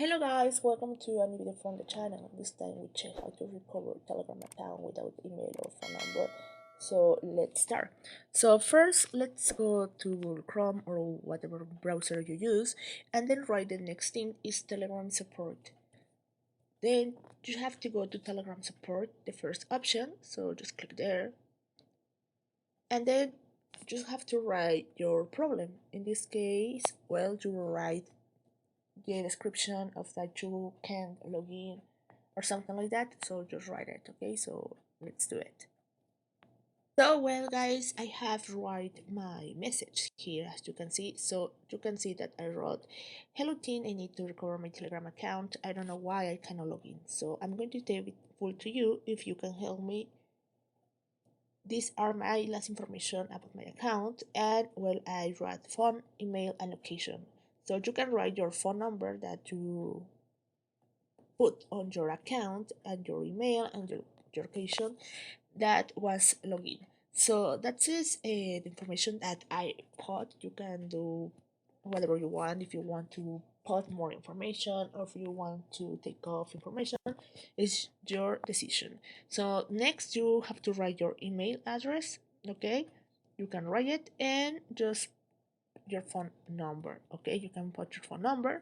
Hello guys, welcome to a new video from the channel. This time we check how to recover Telegram account without email or phone number. So let's start. So first let's go to Google Chrome or whatever browser you use, and then right the next thing is Telegram support. Then you have to go to Telegram support, the first option, so just click there, and then you just have to write your problem. In this case, well, you will write the description of that you can log in or something like that, so just write it. Okay, so let's do it. So well guys, I have write my message here, as you can see. So you can see that I wrote, hello team, I need to recover my Telegram account. I don't know why I cannot log in, so I'm going to take it full to you if you can help me. These are my last information about my account, and well, I write phone, email, and location. So you can write your phone number that you put on your account and your email and your location that was login. So that is the information that I put. You can do whatever you want. If you want to put more information or if you want to take off information, it's your decision. So next you have to write your email address. Okay, you can write it and just your phone number. Okay, you can put your phone number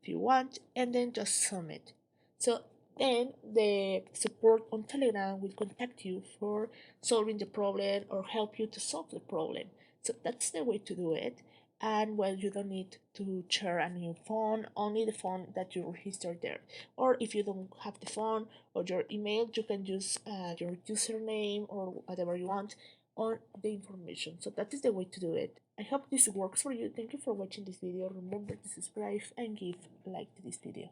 if you want and then just submit. So then the support on Telegram will contact you for solving the problem or help you to solve the problem. So that's the way to do it. And well, you don't need to share a new phone, only the phone that you registered there. Or if you don't have the phone or your email, you can use your username or whatever you want on the information. So that is the way to do it. I hope this works for you. Thank you for watching this video. Remember to subscribe and give a like to this video.